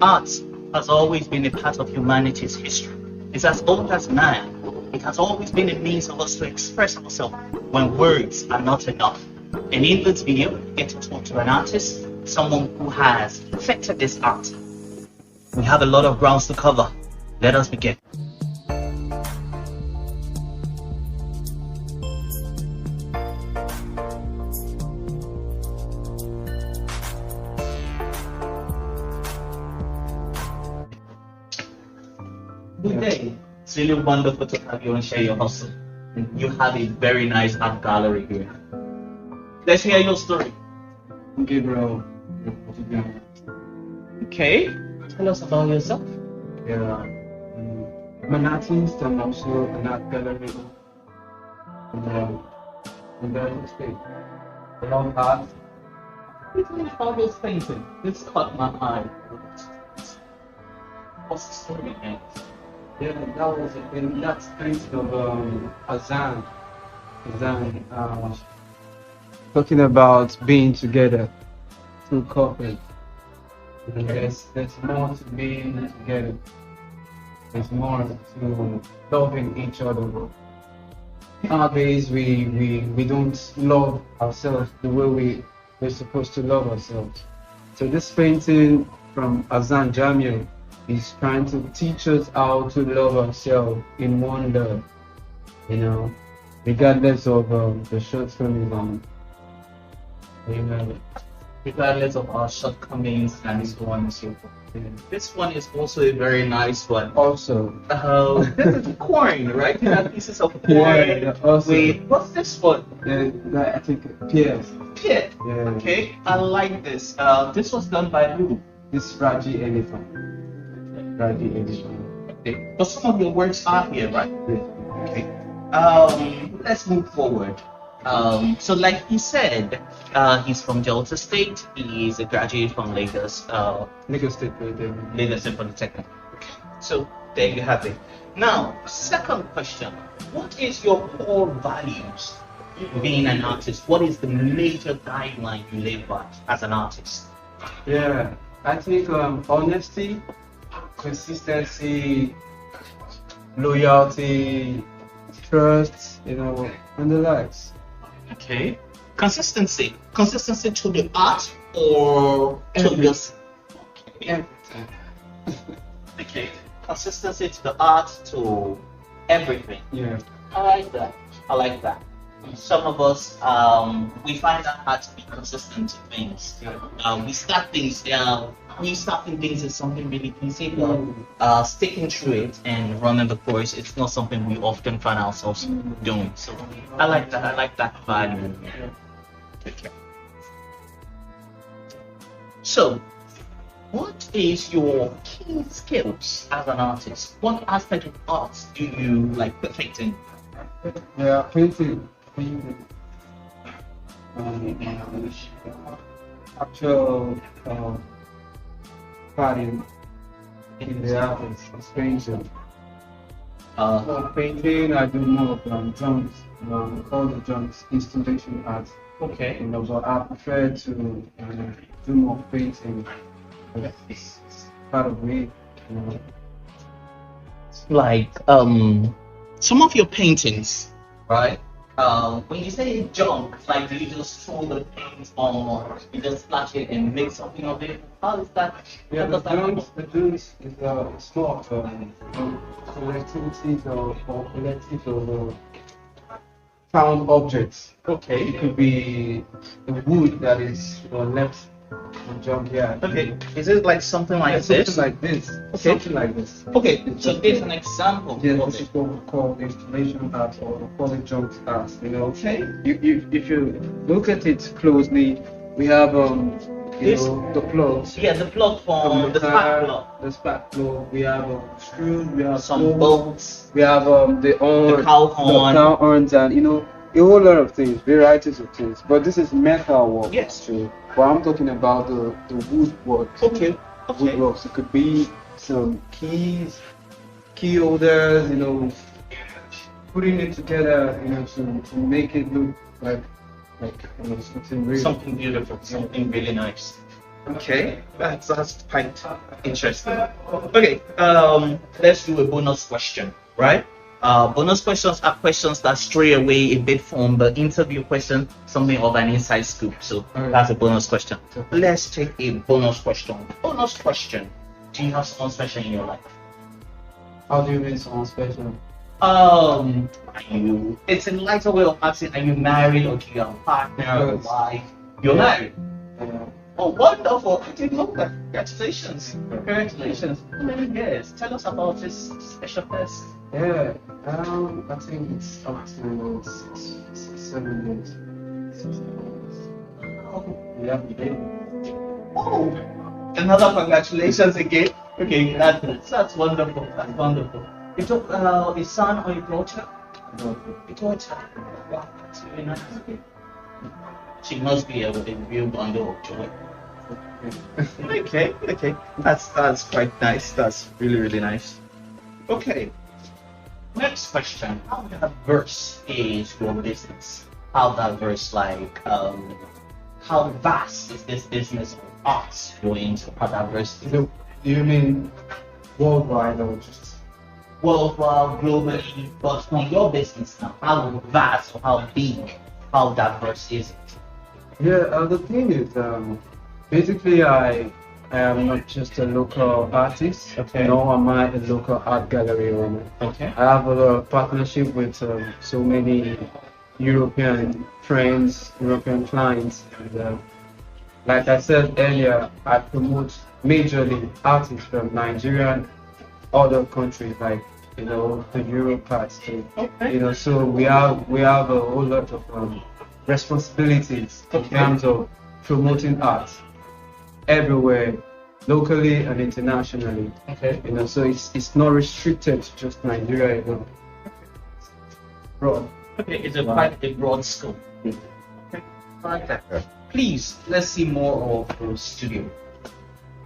Art has always been a part of humanity's history. It's as old as man. It has always been a means of us to express ourselves when words are not enough. And in this video, we get to talk to an artist, someone who has perfected this art. We have a lot of grounds to cover. Let us begin. Good day. It's really wonderful to have you and share your hustle. And you have a very nice art gallery here. Let's hear your story. Gabriel. Okay. Tell us about yourself. Yeah. I'm an artist and also an art gallery in the state. A long art. Tell me about this painting. This caught my eye. What's the story behind it? Yeah, that was in that painting of Azan. Talking about being together through corporate. And there's more to being together. There's more to loving each other. Nowadays we don't love ourselves the way we're supposed to love ourselves. So this painting from Azan Jamil is trying to teach us how to love ourselves in one love, regardless of the shortcomings regardless of our shortcomings and so on and so forth. This one is also a very nice one. Also, this is coin, right? Pieces of coin. Yeah, also. Wait, what's this one? I think Pierre. Pierre. Yeah. Okay, I like this. This was done by who? This Raji Elephant. Raji Elephant. Okay. But some of your works are here, right? Yeah. Okay. Let's move forward. So like he said, he's from Delta State. He's a graduate from Lagos. Lagos State Polytechnic. Lagos State Polytechnic. So there you have it. Now, second question: what is your core values? Being an artist, what is the major guideline you live by as an artist? Yeah, I think honesty, consistency, loyalty, trust, and the likes. Okay. Consistency to the art or to yourself? Okay. Okay. Consistency to the art, to everything. Yeah. I like that. Some of us, we find that hard to be consistent to things. We start things, starting things is something really easy, but sticking through it and running the course, it's not something we often find ourselves doing. So I like that value. Okay. So, what is your key skills as an artist? What aspect of art do you like perfecting? Yeah, painting. Actual pattern in the artist is painting. Painting, I do more of drums. All the drums, installation art. Okay. But I prefer to do more painting. It's part of me. Like some of your paintings, right? When you say junk, like do you just throw the paint on, you just splash it and make something of it? How is that? Yeah, the drums is more of collectivities or collective of found objects. Okay. It could be the wood that is left on junkyard. Okay. Is it like something like this? Something like this. Okay. Something like this. Okay. So there's an example. Yeah, of this it. is what we call installation art or we call it junk art. Okay. If you look at it closely, we have the plugs. Yeah, the plug from the spark plug. The spark plug. We have screws. We have Some bolts. We have the cow horn. the cow horns, and a whole lot of things, varieties of things. But this is metal work. Yes. Actually. But I'm talking about the wood work. Okay. Woodworks. It could be some keys, key holders, putting it together, to make it look like something really Something beautiful, something really nice. Okay, that's quite interesting. Okay, let's do a bonus question, right? Bonus questions are questions that stray away a bit from the interview question, something of an inside scoop. So that's a bonus question. Let's take a bonus question. Bonus question: do you have someone special in your life? How do you mean someone special? Are you? It's a lighter way of asking: are you married, or do you have a partner, or a wife? You're married. Oh, wonderful! I didn't know that. Congratulations! Congratulations! How many years? Tell us about this special person. Yeah, I think it's up to 7 years. 6 years. Oh, Yeah, baby. oh, another congratulations again. Okay, that's wonderful. That's wonderful. You took a son or a daughter? A daughter. Wow, that's very nice. She must be a real bundle of joy. Okay. That's quite nice. That's really nice. Okay. Next question. How diverse is your business? How diverse, like, how vast is this business of arts you're into? How diverse is it? Do you mean worldwide or just? Worldwide, globally, but from your business now, how vast or how big, how diverse is it? Yeah, the thing is, basically, I am not just a local artist, Okay. nor am I a local art gallery owner. Okay. I have a partnership with so many European friends, European clients, and like I said earlier, I promote majorly artists from Nigeria and other countries like the Europe parts too. Okay. So we have a whole lot of responsibilities in Okay. terms of promoting art everywhere, locally and internationally. Okay. So it's not restricted to just Nigeria alone. Broad. Okay, it's quite a broad scope. Okay. I like that. Please, let's see more of the studio.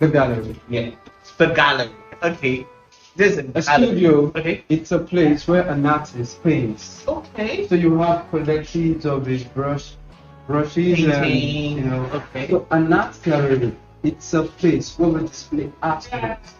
The gallery. Yeah. The gallery. Okay. This is A gallery. studio, Okay. it's a place where an artist paints. Okay. So you have collectives of these brushes Painting. and Okay. So an art gallery, it's a place where we display artworks.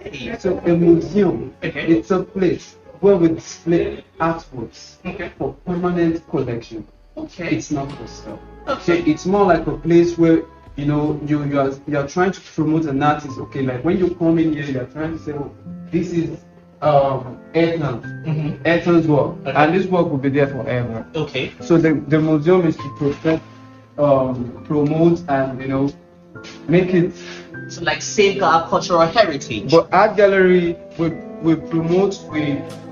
Okay. So a museum, Okay. it's a place where we display artworks Okay. for permanent collection. Okay. It's not for sale. So Okay. it's more like a place where you are trying to promote an artist. Okay, like when you come in here, you're trying to say, oh, this is Ethos. Mhm. Ethos work, Okay. and this work will be there forever. Okay. So the museum is to promote and make it. So like safeguard cultural heritage. But art gallery we promote,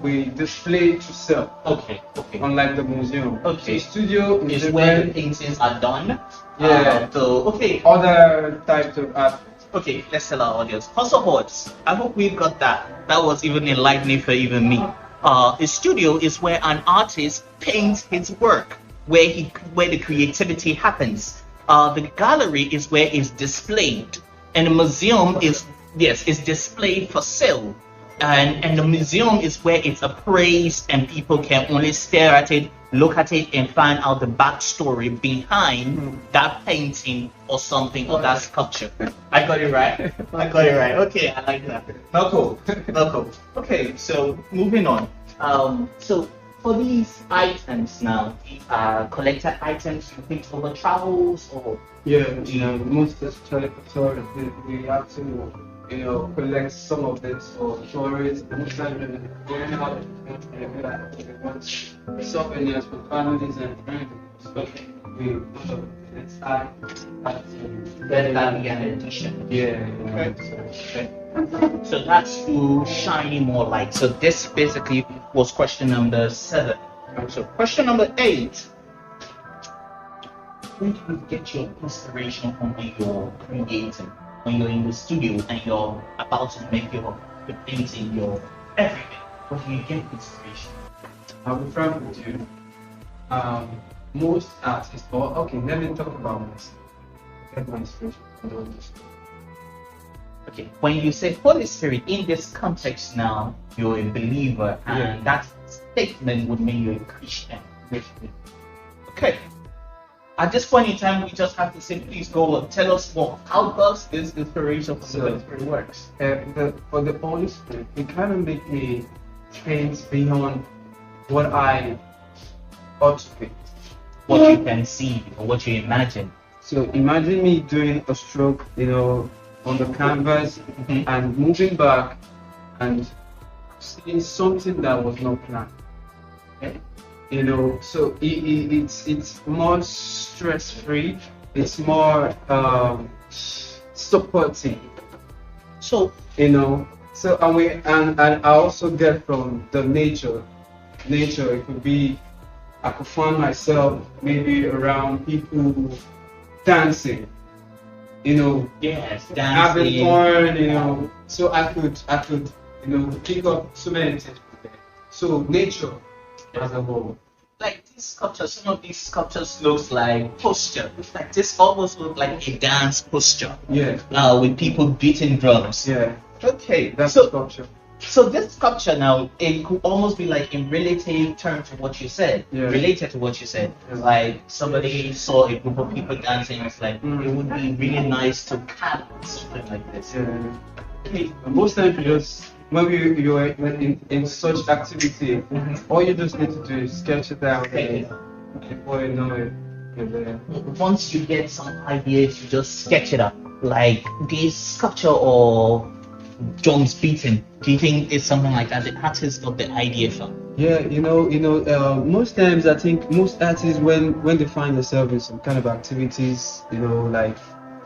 we display to sell. Okay. Okay. Unlike the museum. Okay. So studio Is is where the different. paintings are done. Yeah. So okay. Other types of art. Okay, let's tell our audience. Hustle Hordes. I hope we've got that. That was even enlightening for even me. A studio is where an artist paints his work, where the creativity happens. The gallery is where it's displayed, and the museum is displayed for sale. And the museum is where it's appraised and people can only stare at it, look at it, and find out the backstory behind that painting or something or that sculpture. I got it right. I got it right. Okay, I like that. Not cool. Not cool. Okay, so moving on. So for these items now, these are collected items you think over travels or Yeah, most historical tourists, we have to, collect some of this for tourists. Most times when we're going out, we want souvenirs for families and friends. okay. We it's hard Then that be an addition. Yeah. Okay. So that's to shining more light. So this basically was question number 7. So question number 8. Where do you get your inspiration from when you're creating? When you're in the studio and you're about to make your painting, your everything. Where do you get inspiration? I'll be frank with you. Most artists, let me talk about myself. Get my inspiration from others. Okay, when you say Holy Spirit in this context now, you're a believer, and Yeah. that statement would mean you're a Christian. Okay. at this point in time, we just have to say, please go and tell us more. How does this inspiration from the Holy Spirit works? For the Holy Spirit, it kind of make me think beyond what I ought to be. What you can see or what you imagine. So imagine me doing a stroke, on the canvas and moving back and seeing something that was not planned. Okay? So it's more stress-free. It's more supporting. So So and I also get from the nature. Nature, it could be, I could find myself maybe around people dancing. Yes, having fun. So I could pick up so many things from there. So nature as a whole. Like these sculptures, some of these sculptures looks like posture. It's like this almost look like a dance posture. Yeah. With people beating drums. Yeah. Okay. That's so, sculpture. So this sculpture now, it could almost be like in relative terms to what you said. Yeah. Related to what you said. Yeah. Like somebody saw a group of people dancing, it's like it would be really nice to cap something like this. Yeah. Okay. Most times you just when you are in such activity, all you just need to do is sketch it out before you know it. Once you get some ideas, you just sketch it up. Like this sculpture or drums beating. Do you think it's something like that the artist got the idea from? Yeah, most times I think most artists when they find themselves in some kind of activities, like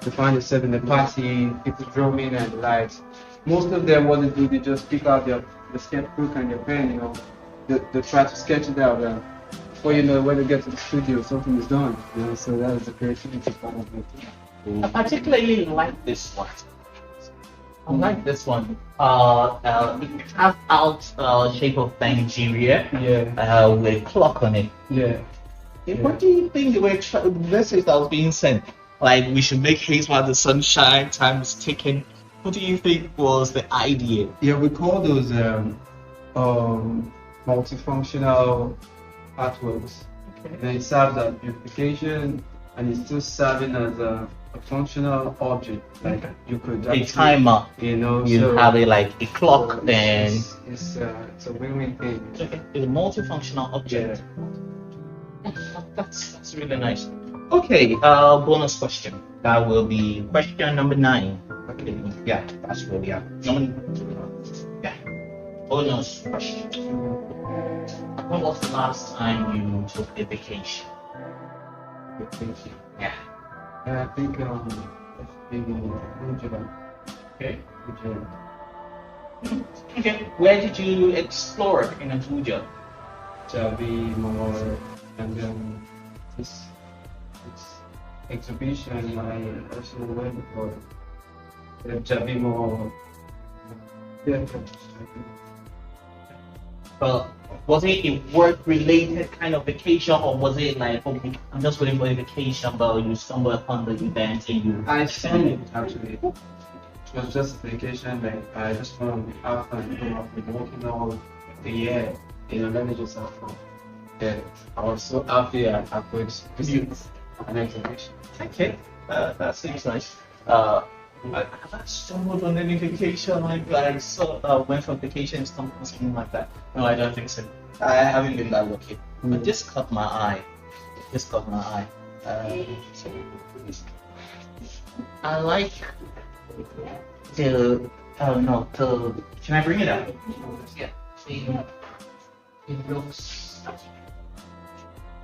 they find themselves in a party, people drumming and the likes. Most of them what they do, they just pick out the sketchbook and their pen, they try to sketch it out. Before you know, when they get to the studio, something is done. So that is the creativity part of it. I particularly like this one. I like this one. It carved out shape of Nigeria. Yeah. With a clock on it. Yeah. What do you think the message that was being sent? Like we should make haste while the sun shines, time is ticking. What do you think was the idea? Yeah, we call those multifunctional artworks. Okay. And it serves as beautification, and it's still serving as a functional object. Like you could A timer. You so have it like a clock and it's a win-win thing. okay. It's a multifunctional object. Yeah. That's really nice. Okay, bonus question. That will be question number 9. Okay, yeah, that's really bonus question. When was the last time you took a vacation? Vacation. Yeah. I think it's been Udoka. Okay. Udoka. Okay. Where did you explore in Abuja? Jabi more and then this exhibition I also went for the Jabi more. Yeah. Well, was it a work-related kind of vacation, or was it like, okay, I'm just going for a vacation, but you stumble upon the event and you? I stumbled actually. It was just a vacation. Like I just want to have fun. I've been working all the year. Let me just have fun. Yeah, I was so happy I could visit an exhibition. Okay, that seems nice. Have I stumbled on any vacation? Like I saw went for vacation, stumbled on something like that. No, I don't think so. I haven't been that lucky. But this caught my eye. I like the. Oh no, can I bring it up? Yeah. It looks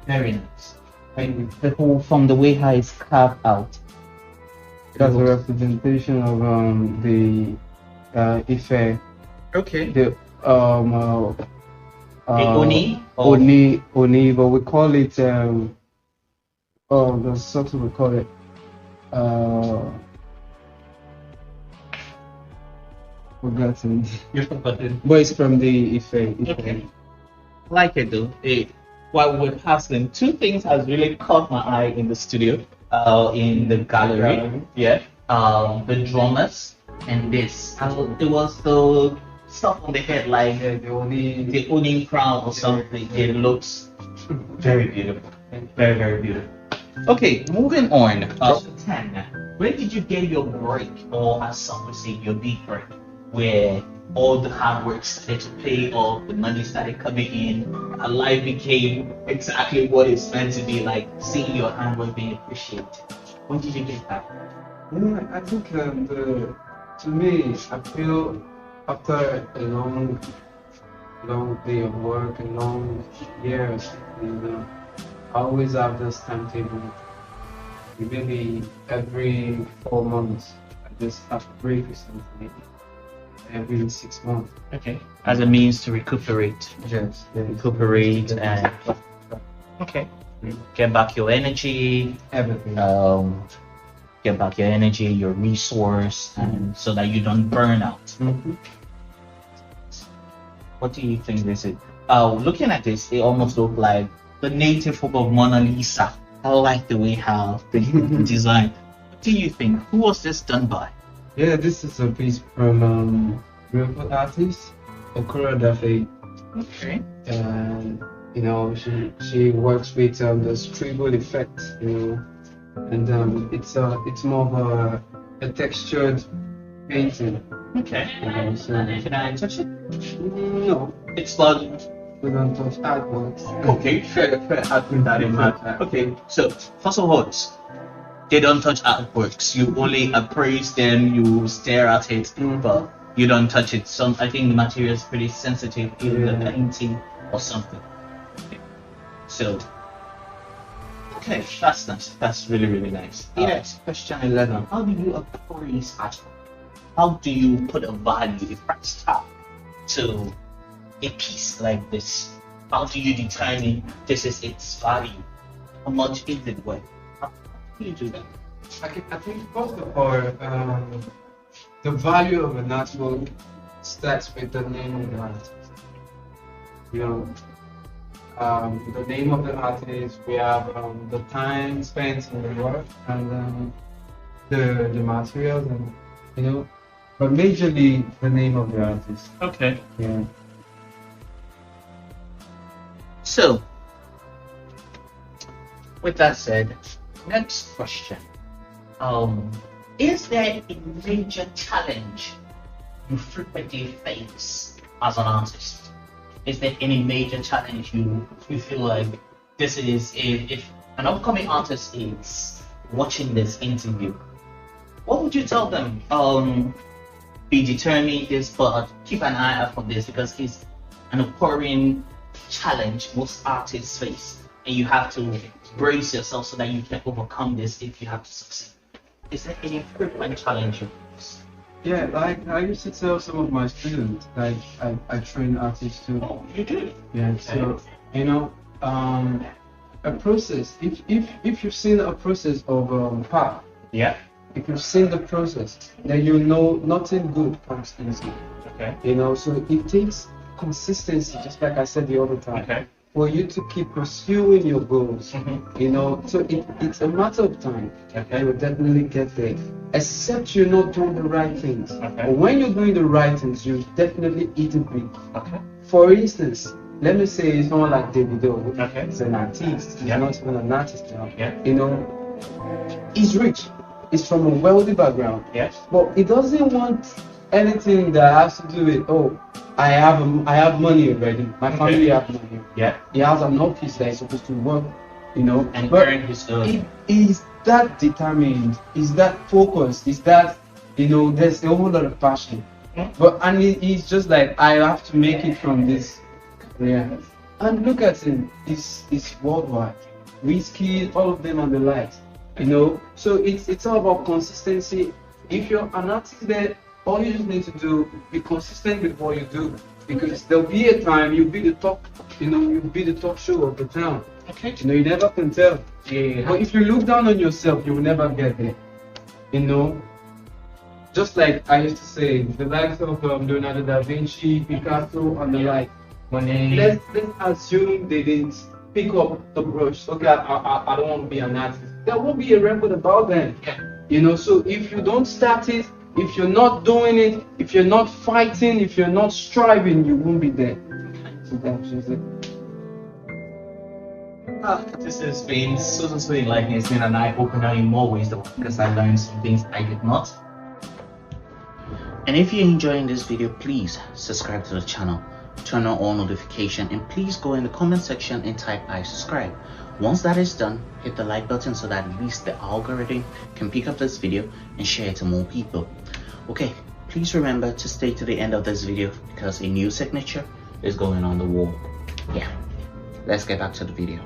very nice. Like the whole from the way how it's carved out. That's a representation of the Ife. Okay. The Oni? Oni, but we call it there's something we call it forgotten. You're forgotten. But it's from the Ife. Okay. Like it though. While we're passing, 2 things has really caught my eye in the studio, in the gallery. Yeah. The drummers and this. It was the stuff on the head, like the Oni crown or something. It looks very beautiful. Very, very beautiful. Okay, moving on. So 10. When did you get your break, or as some would say, your big break, where all the hard work started to pay off, the money started coming in, and life became exactly what it's meant to be, like seeing your hard work being appreciated? When did you get that? Yeah, I think to me, I feel after a long day of work and long years, I always have this timetable. Maybe every 4 months, I just have a break or something. Every 6 months. Okay. As a means to recuperate. Yes. Recuperate and okay. Get back your energy. Everything. Get back your energy, your resource, and so that you don't burn out. Mm-hmm. What do you think this is? Looking at this, it almost looks like the native form of Mona Lisa. I like the way how the design. What do you think? Who was this done by? Yeah, this is a piece from real artist Udoka. Okay. And she works with the scribble effect, and it's more of a textured painting. Okay. So Can I touch it? no, It's not. we don't touch artworks. Okay, fair. I think that in mind. Okay, so first of all, they don't touch artworks. You only appraise them. You stare at it, but you don't touch it. I think the material is pretty sensitive, either the painting or something. Okay. So, okay, that's nice. That's really nice. Yes. Question 11. How do you appraise artwork? How do you put a value, a price tag to a piece like this? How do you determine this is its value? How much is it worth? How do you do that? I think first of all, the value of an artwork starts with the name of the artist. The name of the artist, we have the time spent in the work, and the materials, and but majorly the name of the artist. Okay. Yeah. So, with that said, next question. Is there a major challenge you frequently face as an artist? Is there any major challenge you feel like this is if an upcoming artist is watching this interview? What would you tell them? Be determined this, but keep an eye out for this because it's an occurring challenge most artists face, and you have to brace yourself so that you can overcome this if you have to succeed. Is there any frequent challenge you face? Yeah, like I used to tell some of my students, like I train artists too. Oh, you do? Yeah, so a process. If you've seen a process of path, Yeah. if you've seen the process, then you know nothing good comes easy. Okay. So it takes consistency, just like I said the other time, Okay. for you to keep pursuing your goals. So it's a matter of time. Okay. You will definitely get there, except you're not doing the right things. Okay. But when you're doing the right things, you definitely eat it big. Okay. For instance, let me say someone like Davido. Okay. He's an artist. He's Yeah. not even an artist now. Yeah. He's rich. He's from a wealthy background. Yes. But he doesn't want anything that has to do with I have money already. My family have money. Yeah. He has an office that he's supposed to work. And but earn his own. is that determined? Is that focused? Is that there's a whole lot of passion. But he's just like, I have to make it from this. Yeah. And look at him. He's worldwide. Whiskey, all of them and the likes. So it's all about consistency. If you're an artist there, all you just need to do, be consistent with what you do, because there'll be a time you'll be the top, you'll be the top show of the town. Okay. You never can tell. Yeah. But if you look down on yourself, you will never get there. Just like I used to say, the likes of Leonardo da Vinci, Picasso, and the like. Let's assume they didn't pick up the brush. Okay, I don't want to be an artist. There won't be a record about them. So if you don't start it, if you're not doing it, if you're not fighting, if you're not striving, you won't be there. So that's just it. This has been so enlightening. It's been an eye-opener in more ways though, because I learned some things I did not. And if you're enjoying this video, please subscribe to the channel, turn on all notification, and please go in the comment section and type I subscribe. Once that is done, hit the like button so that at least the algorithm can pick up this video and share it to more people. Okay, please remember to stay to the end of this video because a new signature is going on the wall. Yeah, let's get back to the video.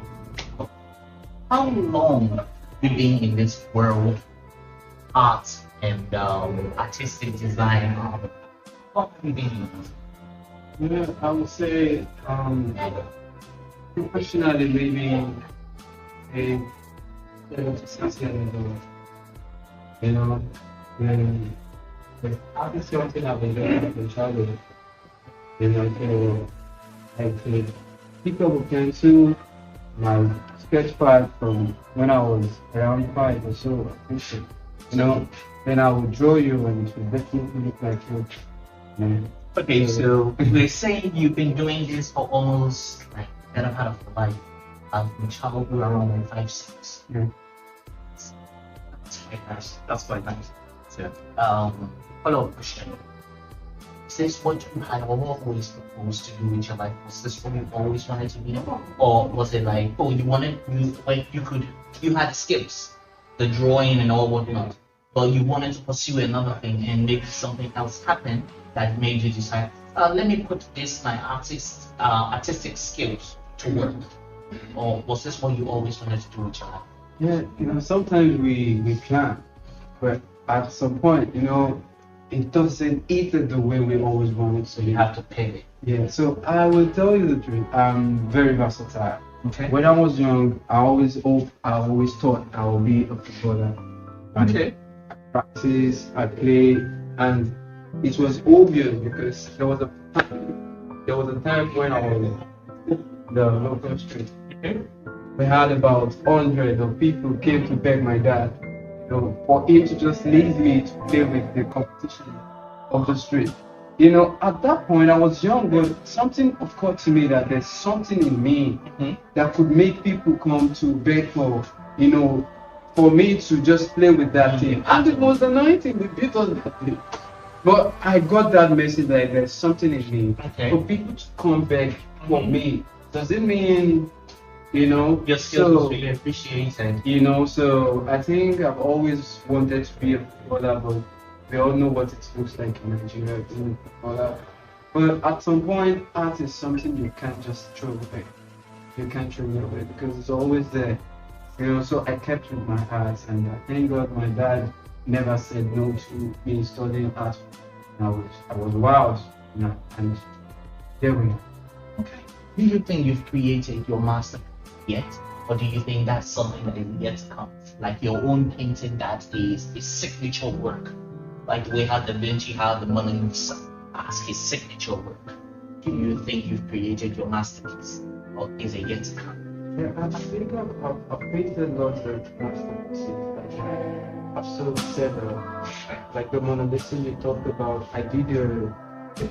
How long have you been in this world, art and artistic design? How have you been? Yeah, I would say professionally maybe a 6 years ago. You know, when art is something I've been doing from childhood. You know, so I could pick up a pencil, my sketch pad from when I was around 5 or so, I think so. You know, then I would draw you and it would definitely look like you. Yeah. Okay, so we're saying you've been doing this for almost like better part of your life. From childhood around like 5, 6. Yeah. That's quite nice. That's quite nice. So, follow-up question. Is this what you had always proposed to do with your life? Was this what you always wanted to be? Or was it like, oh, you had the skills, the drawing and all whatnot, but you wanted to pursue another thing and make something else happen that made you decide, let me put my artistic skills to work? Or was this what you always wanted to do with your life? Yeah, you know, sometimes we plan, but at some point, you know, it doesn't eat it the way we always want it. So you have to pivot. Yeah, so I will tell you the truth. I'm very versatile. Okay. When I was young, I always thought I would be a footballer. Okay. I practice, I play, and it was obvious because there was a time when I was in the local street. Okay. We had about 100 of people came to beg my dad, you know, for him to just leave me to play with the competition of the street. You know, at that point I was young, but something occurred to me that there's something in me that could make people come to beg for, you know, for me to just play with that team. And it was the 19 we beat on that team. But I got that message that there's something in me. Okay. For people to come beg for me, does it mean, you know, your skills is really appreciated? You know, so I think I've always wanted to be a footballer, but we all know what it looks like in Nigeria being a footballer. But at some point, art is something you can't just throw away. You can't throw it away because it's always there. You know, so I kept with my art, and I thank God my dad never said no to me studying art. I was wild, you know, and there we are. Okay. Do you think you've created your masterpiece yet? Or do you think that's something that is yet to come? Like your own painting that is a signature work? Like the way how Da Vinci had the Mona Lisa as his signature work. Do you think you've created your masterpiece? Or is it yet to come? Yeah, I think I've painted lots of masterpieces. I've sort of said, like the Mona Lisa you talked about, I did a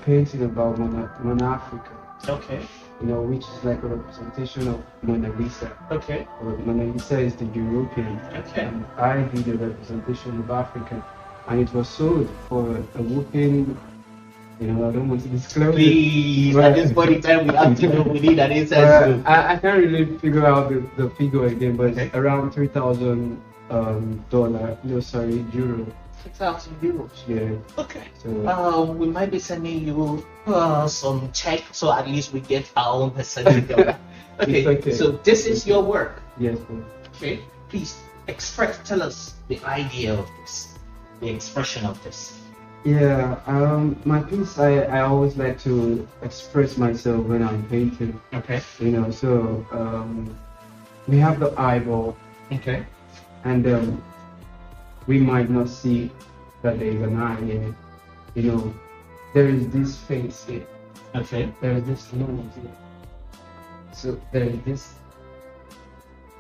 painting about Mona Africa. Okay. You know, which is like a representation of Mona Lisa. Okay. Mona Lisa is the European. Okay. And I did a representation of Africa. And it was sold for a whooping, you know, I don't want to disclose Please, it. at this point in time, we have to know we need an inside. I can't really figure out the figure again, but Okay. it's around $3,000 euro. 6,000 euros. Yeah. Okay. So We might be sending you some check, so at least we get our own percentage of it. Okay. It's okay. So this is your work. yes. Okay. Please tell us the idea of this, the expression of this. Yeah. My piece, I always like to express myself when I'm painting. Okay. You know, so we have the eyeball, Okay. and we might not see that there is an eye here. You know, there is this face here. Okay. There is this nose here. So there is this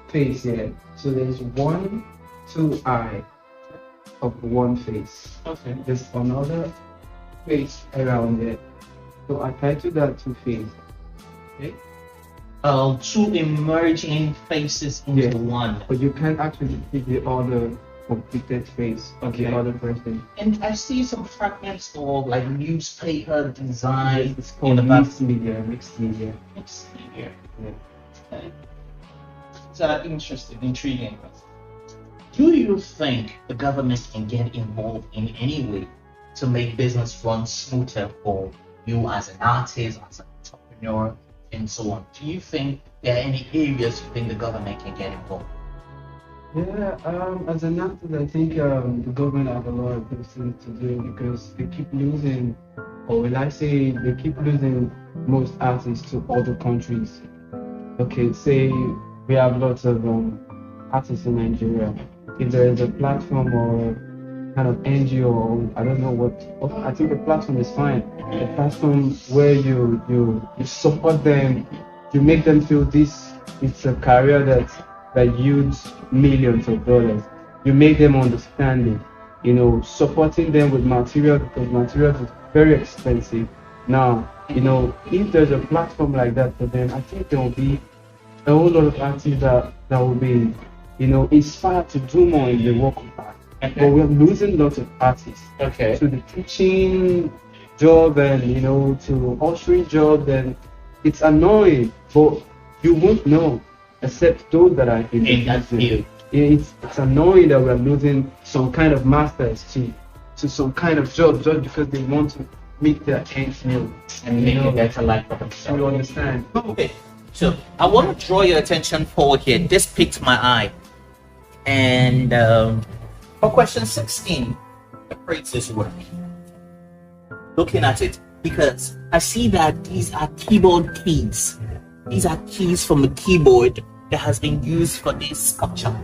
face here. So there is 2 eye of one face. Okay. There's another face around it. So I titled that 2 face. Okay. two emerging faces into Yeah. one. But you can't actually see the other completed face of the Okay. other person. And I see some fragments of like newspaper design. It's in called the back. mixed media. Mixed media. Let's see here. Yeah. It's interesting, intriguing. Do you think the government can get involved in any way to make business run smoother for you as an artist, as an entrepreneur, and so on? Do you think there are any areas you think the government can get involved? Yeah, as an actor, I think the government have a lot of things to do because they keep losing, or will I say, they keep losing most artists to other countries. Okay, say we have lots of artists in Nigeria. If there is a platform or kind of NGO, or I don't know what, I think the platform is fine. A platform where you support them, you make them feel this it's a career that yields millions of dollars. You make them understand it, you know, supporting them with material because material is very expensive. Now, you know, if there's a platform like that for them, I think there will be a whole lot of artists that will be, you know, inspired to do more in the work of art. Okay. But we're losing lots of artists Okay. to the teaching job and, you know, to ushering job, and it's annoying, but you won't know except those that are in the In that business. field. It's annoying that we're losing some kind of masters to some kind of job just because they want to meet their ends meet And make a better life for themselves. you understand. Okay, so I want to draw your attention forward here. This piqued my eye. And for question 16, Appraise this work. Looking at it, because I see that these are keyboard keys. These are keys from the keyboard that has been used for this sculpture.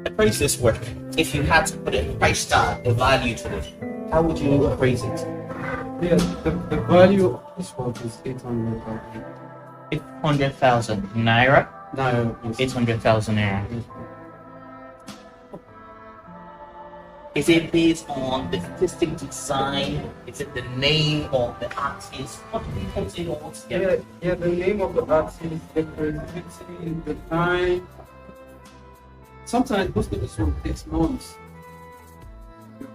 Appraise this work. If you had to put a price tag, a value to it, how would you appraise it? Yeah, the value of this work is 800,000. 800,000 naira. No, it's 800,000 naira. Is it based on the artistic design? Is it the name of the artist? What do you put it all together? Yeah, the name of the artist, the creativity, the time. Sometimes most of this work takes months.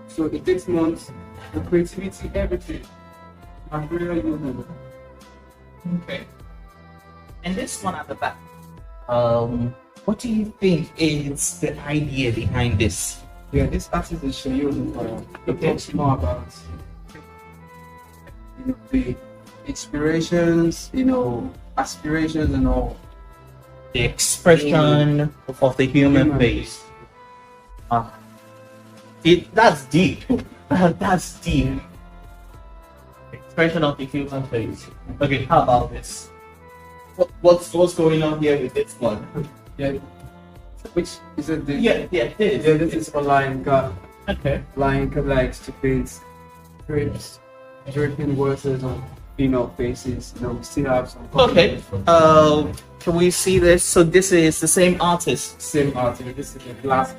So it takes months, the creativity, everything. I'm really using it. Okay. And this one at the back. What do you think is the idea behind this? Yeah, this artist is Shayo. It talks more about, you know, the inspirations, you know, aspirations and all. The expression of the human face. That's deep. That's deep. Expression of the human face. Okay, how about this? What's going on here with this one? Yeah. Which is it? This? Yeah, this. Yeah, this is for Lion God. Okay. Lion God likes to paint drapes, dripping waters on female faces. You know, we still have some. Okay. Can we see this? So this is the same artist. Same artist. This is the glass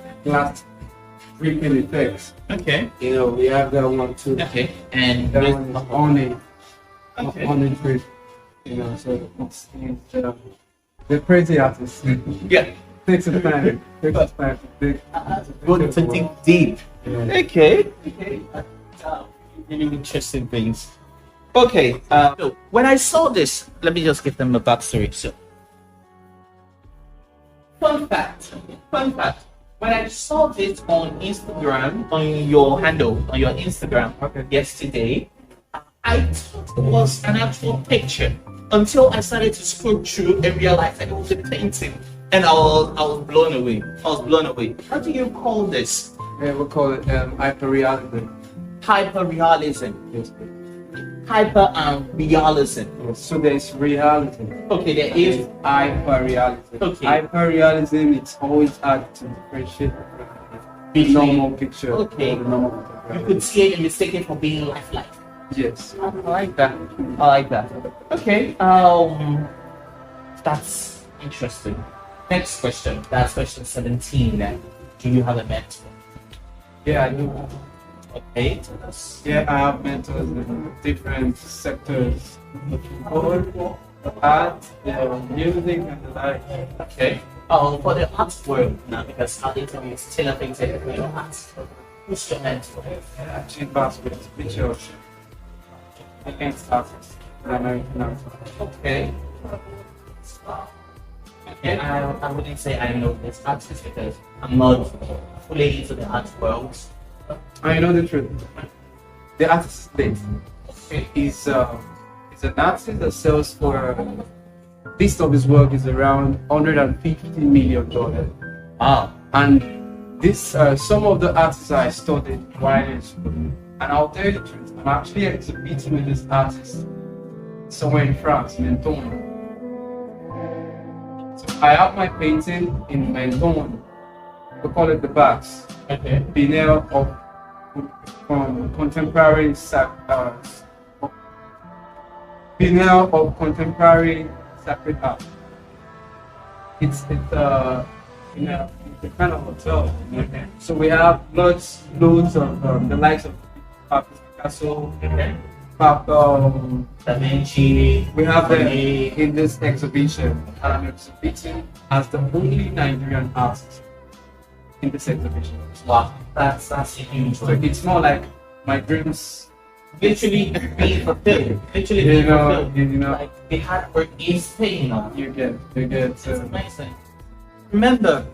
dripping effects. Okay. You know, we have that one too. Okay. And That this- one is on it. Okay. On it drip. You know, so it's they're pretty artists. Yeah. Takes some time. Takes some time to dig. Good to think deep. Yeah. Okay. Okay. Really interesting things. Okay. So when I saw this, let me just give them a backstory. So, fun fact. When I saw this on Instagram, on your handle, on your Instagram yesterday, I thought it was an actual picture until I started to scroll through and realized that it was a painting. And I was blown away. How do you call this? Yeah, we call it hyperrealism. Hyper-realism. Yes. Hyper and realism. Yes. So there's reality. Okay, there is. Hyperrealism. Okay. Hyperrealism, it's always hard to differentiate the Between- normal picture. Okay. Or the normal You photograph. could see it and mistake it for being lifelike. Yes. I like that. Okay. That's interesting. Next question. That's question 17. Then, do you have a mentor? Yeah, I do. Okay. Yeah, I have mentors in different sectors. art, music, and the like. Okay. For the art world now, because our interview is still a thing that we don't ask. Instrument. Actually, baskets, pictures. I can't start it. American art. Okay. And I wouldn't say I know this artist because I'm not fully into the art world. I know the truth. The artist is Okay. He's an artist that sells for. List of his work is around $150 million. Wow. And this some of the artists I studied while in school. And I'll tell you the truth, I'm actually exhibiting with this artist somewhere in France, Menton. So I have my painting in Menton. We call it the Bax. Okay. Biennale of contemporary Biennale of contemporary sacred art. It's a kind of hotel. Okay. So we have loads of the likes of Picasso, Okay. Da Vinci. We have them Monet. in this exhibition. And I'm exhibiting as the only Nigerian artist in this exhibition. Wow. That's a huge So one. it's more like my dreams. Literally being fulfilled. Literally You being know, fulfilled. you know, Like the hard work is paying off. you get. It's amazing. Remember,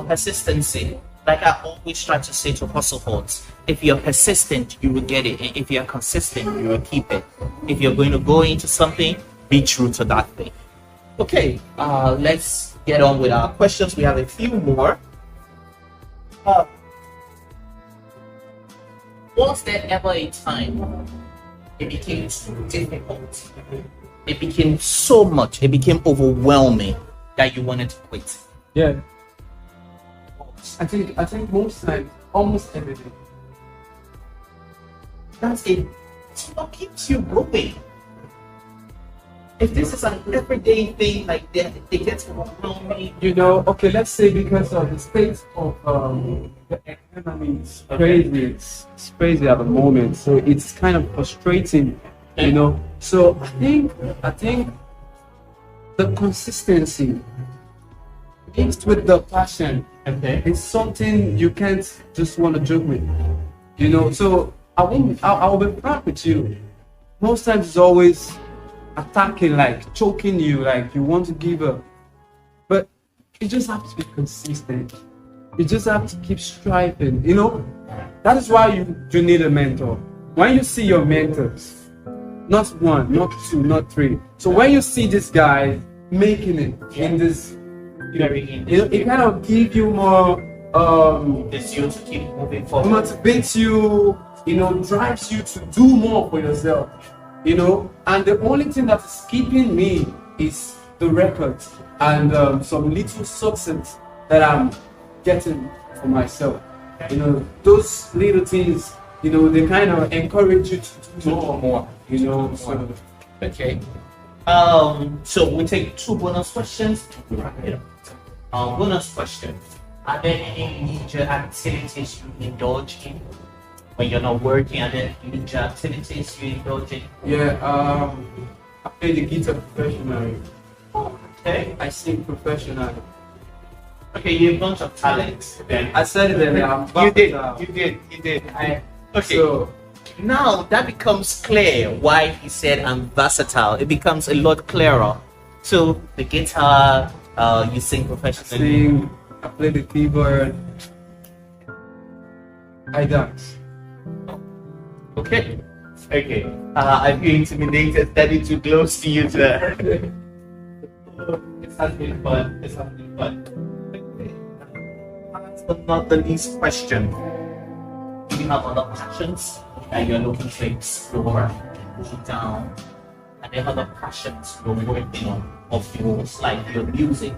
persistency. Like I always try to say to hustleholders, if you're persistent, you will get it. And if you're consistent, you will keep it. If you're going to go into something, be true to that thing. Okay, let's get on with our questions. We have a few more. Was there ever a time it became too difficult? It became so much, it became overwhelming that you wanted to quit? Yeah. I think most times, almost every day. That's it. It's what keeps you going. If this is an everyday thing, like they get overwhelming. You know, okay, let's say because of the state of the economy is crazy, it's crazy at the moment, so it's kind of frustrating, you know. So I think the consistency mixed with the passion, Okay. it's something you can't just want to joke with, you know. So I'll be frank with you. Most times it's always attacking, like choking you, like you want to give up. But you just have to be consistent. You just have to keep striving, you know. That is why you need a mentor. When you see your mentors, not one, not two, not three. So when you see this guy making it in this, it kind of gives you more It's you to keep moving forward. motivates you, you know, drives you to do more for yourself, you know. And the only thing that is keeping me is the record and some little success that I'm getting for myself. You know, those little things, you know, they kind of encourage you to do more, you know. So, Okay. So we take two bonus questions. Bonus question. Are there any leisure activities you indulge in when you're not working? Are there leisure activities you indulge in? yeah, I play the guitar professionally. Okay. I sing professionally. Okay, you have a bunch of talents. Then I said it earlier, I'm you did. versatile. You did. Okay. So, Now that becomes clear why he said I'm versatile. It becomes a lot clearer. So the guitar, you sing professionally. sing, I play the keyboard, I dance. Okay. Okay. I feel intimidated standing too close to you there. It's has been fun. It's has been fun. Okay. Last but not the least question. Do you have other passions that you're looking to explore, put down? Are there other passions you're working on of yours, like your music?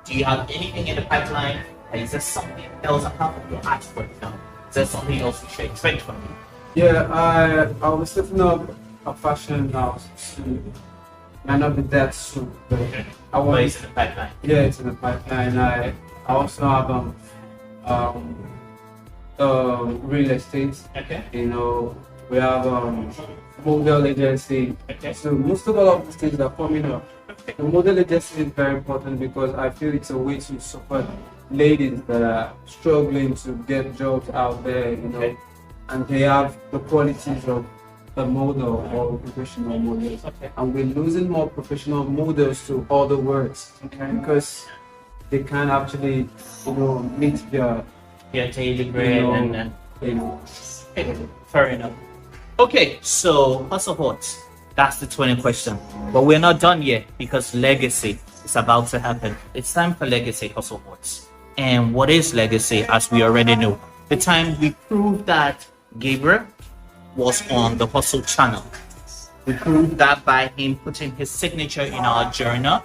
Do you have anything in the pipeline? Or is there something else apart from your art work now? Is there something else you should expect from me? Yeah, I was setting up a fashion house soon. Might not be that soon, but I But want. it's in the pipeline. Yeah, it's in the pipeline. I also have real estate. Okay. You know, We have model agency. So most of all of these things are coming up. The model agency is very important because I feel it's a way to support ladies that are struggling to get jobs out there, you know, and they have the qualities of a model or professional models. And we're losing more professional models to other words because they can't actually, you know, meet their daily bread and fair enough. Okay, so hustle hot. That's the 20 question. But we're not done yet because legacy is about to happen. It's time for legacy hustle hot. And what is legacy, as we already know? The time we proved that Gabriel was on the hustle channel. We proved that by him putting his signature in our journal.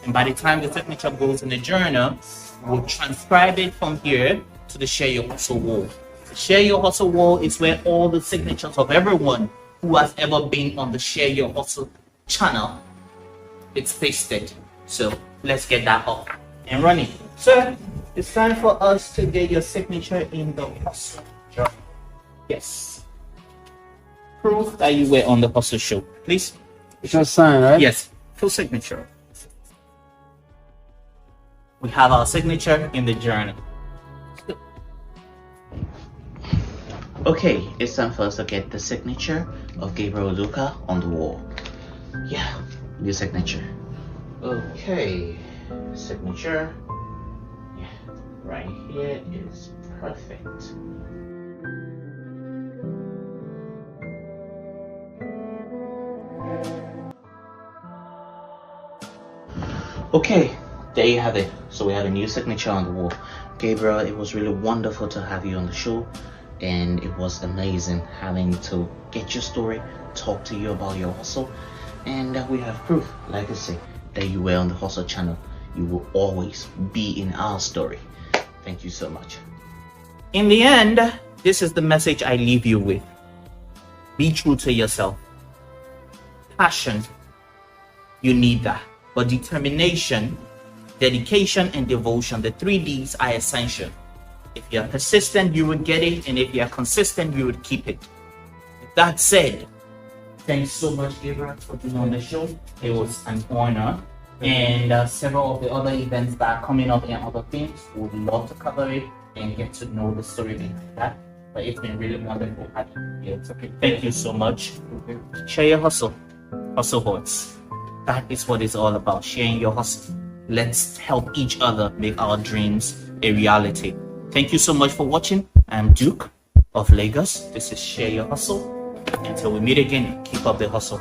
And by the time the signature goes in the journal, we'll transcribe it from here to the Share Your Hustle wall. The Share Your Hustle wall is where all the signatures of everyone who has ever been on the Share Your Hustle channel, it's pasted. So let's get that up and running. So it's time for us to get your signature in the hustle journal. Yes. Proof that you were on the hustle show, please. it's your sign, right? Yes, full signature. We have our signature in the journal. Okay, it's time for us to get the signature of Gabriel Udoka on the wall. Yeah, new signature. Okay, signature. Yeah, right here is perfect. Okay, there you have it. So we have a new signature on the wall. Gabriel, it was really wonderful to have you on the show, and it was amazing having to get your story, talk to you about your hustle, and we have proof, like I say, that you were on the hustle channel. You will always be in our story. Thank you so much. In the end, this is the message I leave you with. Be true to yourself. Passion, you need that. But determination, dedication, and devotion, the 3 Ds are essential. If you're persistent, you will get it, and if you're consistent, you will keep it. With that said, thanks so much, Gabriel, for being on the show. It was an honor. And several of the other events that are coming up and other things, we would love to cover it and get to know the story behind that. But it's been really wonderful having you. It's okay. Thank you so much. Share your hustle. Hustle Horts. That is what it's all about, sharing your hustle. Let's help each other make our dreams a reality. Thank you so much for watching. I'm Duke of Lagos. This is Share Your Hustle. Until we meet again, keep up the hustle.